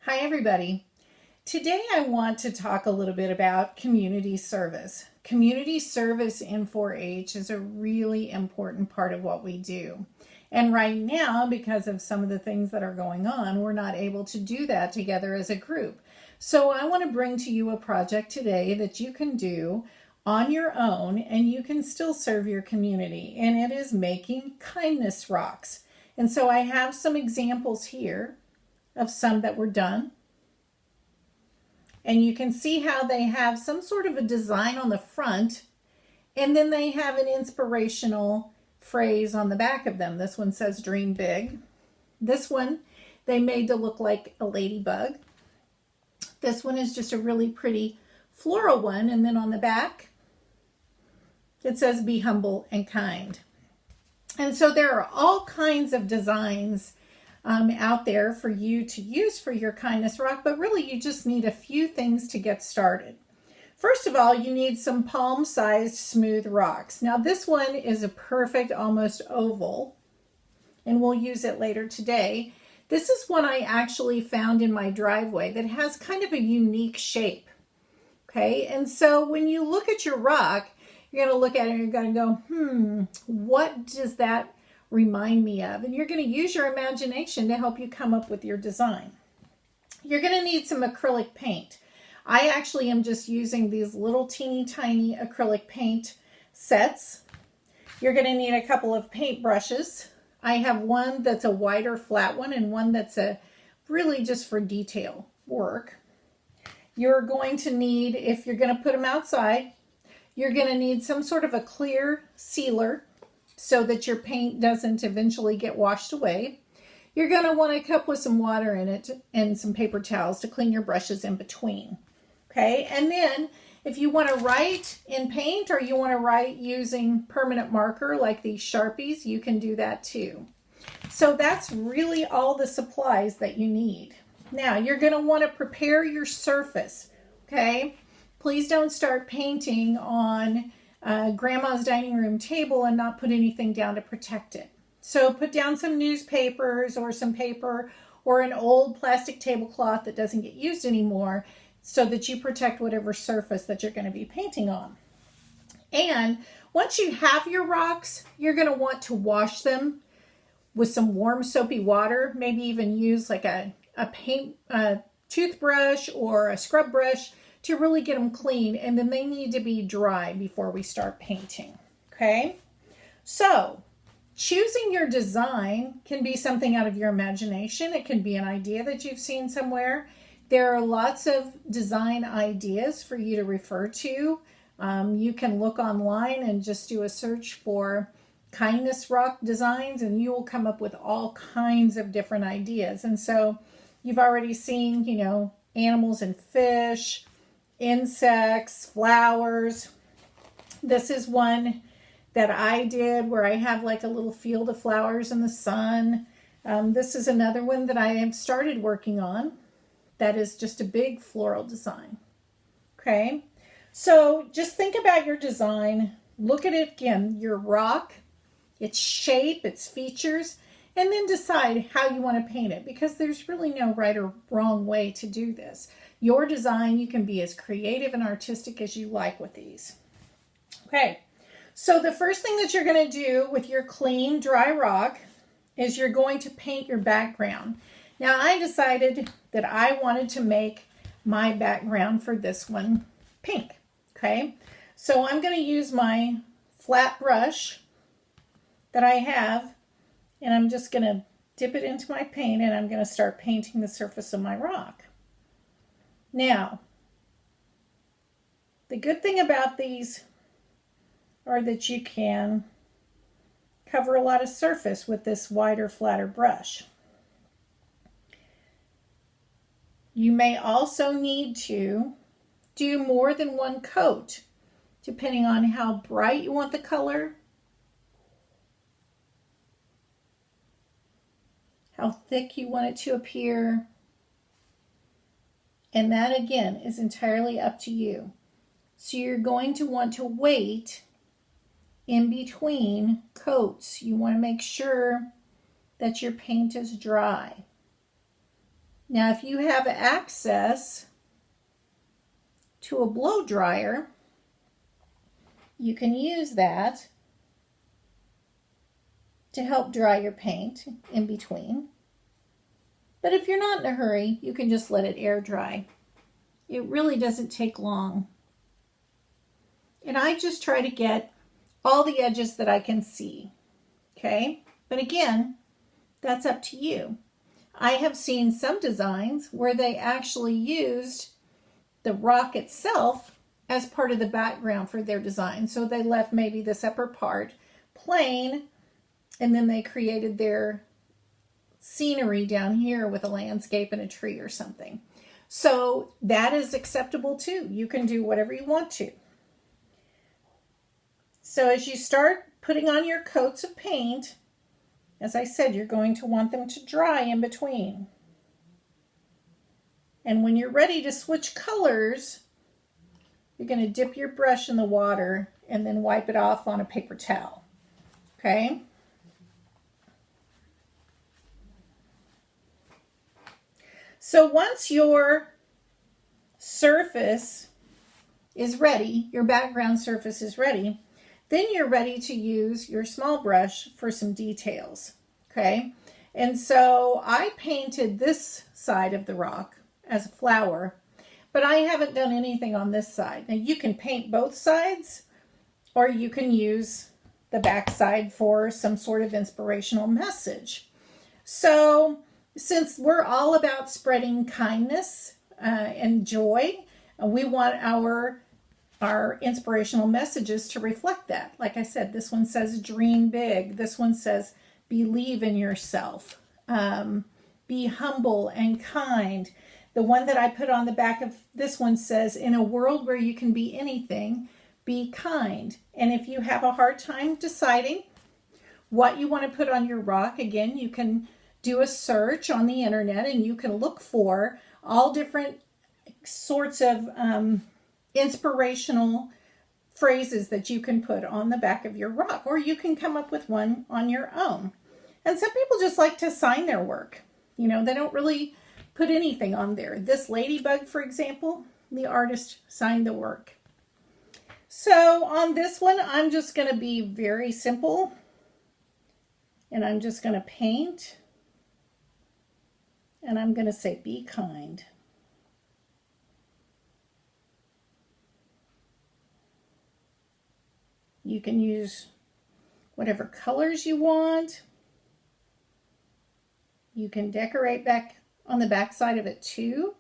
Hi everybody. Today I want to talk a little bit about community service. Community service in 4-H is a really important part of what we do. And right now, because of some of the things that are going on, we're not able to do that together as a group. So I want to bring to you a project today that you can do on your own and you can still serve your community. And it is making kindness rocks. And so I have some examples here of some that were done. And you can see how they have some sort of a design on the front, and then they have an inspirational phrase on the back of them. This one says dream big. This one they made to look like a ladybug. This one is just a really pretty floral one, and then on the back it says be humble and kind. And so there are all kinds of designs out there for you to use for your kindness rock, but really you just need a few things to get started. First of all, you need some palm-sized smooth rocks. Now this one is a perfect almost oval, and we'll use it later today. This is one I actually found in my driveway that has kind of a unique shape. Okay, and so when you look at your rock, you're going to look at it and you're going to go, what does that remind me of? And you're going to use your imagination to help you come up with your design. You're going to need some acrylic paint. I actually am just using these little teeny tiny acrylic paint sets. You're going to need a couple of paint brushes. I have one that's a wider flat one and one that's a really just for detail work. You're going to need, if you're going to put them outside, you're going to need some sort of a clear sealer so that your paint doesn't eventually get washed away. You're going to want a cup with some water in it and some paper towels to clean your brushes in between. Okay, and then if you want to write in paint or you want to write using permanent marker like these Sharpies, you can do that too. So that's really all the supplies that you need. Now you're going to want to prepare your surface. Okay, please don't start painting on grandma's dining room table and not put anything down to protect it. So put down some newspapers or some paper or an old plastic tablecloth that doesn't get used anymore so that you protect whatever surface that you're going to be painting on. And once you have your rocks, you're going to want to wash them with some warm soapy water, maybe even use like a toothbrush or a scrub brush to really get them clean, and then they need to be dry before we start painting. Okay, so choosing your design can be something out of your imagination. It can be an idea that you've seen somewhere. There are lots of design ideas for you to refer to. You can look online and just do a search for kindness rock designs and you will come up with all kinds of different ideas. And so you've already seen, animals and fish, insects, flowers. This is one that I did where I have like a little field of flowers in the sun. This is another one that I have started working on that is just a big floral design. Okay, so just think about your design. Look at it again, your rock, its shape, its features, and then decide how you want to paint it, because there's really no right or wrong way to do this. Your design, you can be as creative and artistic as you like with these. Okay, so the first thing that you're going to do with your clean, dry rock is you're going to paint your background. Now, I decided that I wanted to make my background for this one pink. Okay, so I'm going to use my flat brush that I have, and I'm just going to dip it into my paint, and I'm going to start painting the surface of my rock. Now, the good thing about these are that you can cover a lot of surface with this wider, flatter brush. You may also need to do more than one coat, depending on how bright you want the color, how thick you want it to appear. And that again is entirely up to you. So you're going to want to wait in between coats. You want to make sure that your paint is dry. Now, if you have access to a blow dryer, you can use that to help dry your paint in between. But if you're not in a hurry, you can just let it air dry. It really doesn't take long. And I just try to get all the edges that I can see, okay? But again, that's up to you. I have seen some designs where they actually used the rock itself as part of the background for their design. So they left maybe this upper part plain, and then they created their scenery down here with a landscape and a tree or something. So that is acceptable too. You can do whatever you want to. So as you start putting on your coats of paint, as I said, you're going to want them to dry in between. And when you're ready to switch colors, you're going to dip your brush in the water and then wipe it off on a paper towel. Okay? So once your surface is ready, your background surface is ready, then you're ready to use your small brush for some details, okay? And so I painted this side of the rock as a flower, but I haven't done anything on this side. Now you can paint both sides, or you can use the back side for some sort of inspirational message. So since we're all about spreading kindness and joy, we want our inspirational messages to reflect that. Like I said, this one says dream big. This one says believe in yourself. Be humble and kind. The one that I put on the back of this one says, in a world where you can be anything, be kind. And if you have a hard time deciding what you want to put on your rock, again, you can do a search on the internet and you can look for all different sorts of inspirational phrases that you can put on the back of your rock, or you can come up with one on your own. And some people just like to sign their work. You know, they don't really put anything on there. This ladybug, for example, the artist signed the work. So on this one, I'm just going to be very simple, and I'm just going to paint, and I'm going to say be kind. You can use whatever colors you want. You can decorate back on the back side of it too.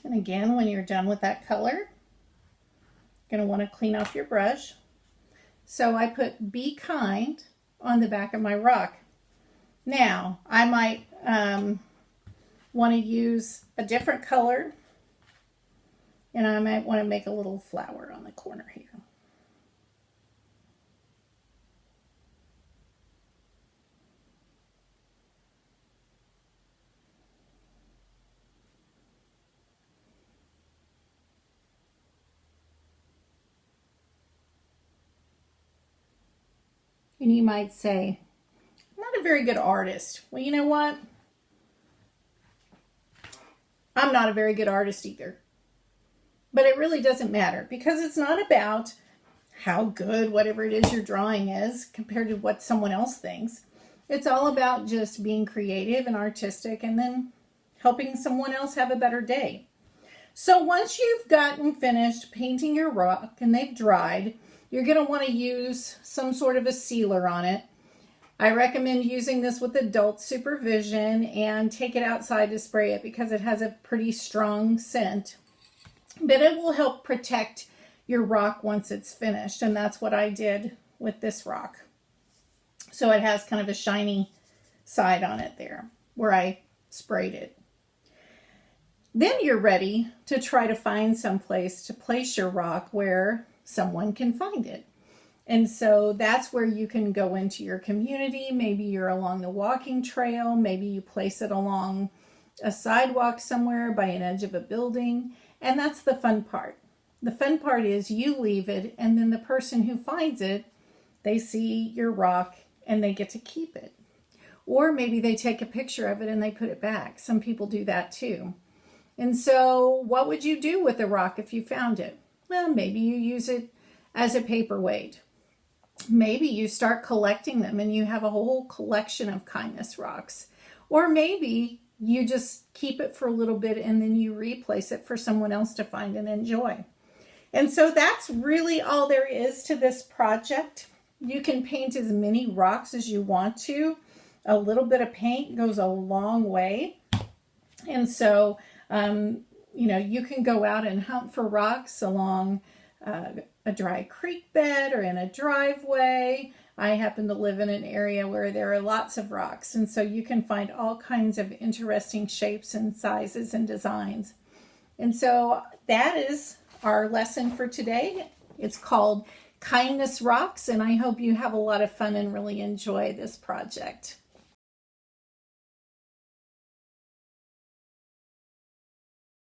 And again, when you're done with that color, you're going to want to clean off your brush. So I put be kind on the back of my rock. Now, I might want to use a different color, and I might want to make a little flower on the corner here. And you might say, I'm not a very good artist. Well, you know what? I'm not a very good artist either. But it really doesn't matter, because it's not about how good whatever it is you're drawing is compared to what someone else thinks. It's all about just being creative and artistic and then helping someone else have a better day. So once you've gotten finished painting your rock and they've dried, you're going to want to use some sort of a sealer on it. I recommend using this with adult supervision and take it outside to spray it because it has a pretty strong scent. But it will help protect your rock once it's finished, and that's what I did with this rock. So it has kind of a shiny side on it there where I sprayed it. Then you're ready to try to find some place to place your rock where someone can find it. And so that's where you can go into your community. Maybe you're along the walking trail. Maybe you place it along a sidewalk somewhere, by an edge of a building. And that's the fun part. The fun part is you leave it, and then the person who finds it, they see your rock and they get to keep it. Or maybe they take a picture of it and they put it back. Some people do that too. And so what would you do with a rock if you found it? Well, maybe you use it as a paperweight. Maybe you start collecting them and you have a whole collection of kindness rocks. Or maybe you just keep it for a little bit and then you replace it for someone else to find and enjoy. And so that's really all there is to this project. You can paint as many rocks as you want to. A little bit of paint goes a long way. And so, you can go out and hunt for rocks along a dry creek bed or in a driveway. I happen to live in an area where there are lots of rocks, and so you can find all kinds of interesting shapes and sizes and designs. And so that is our lesson for today. It's called Kindness Rocks, and I hope you have a lot of fun and really enjoy this project.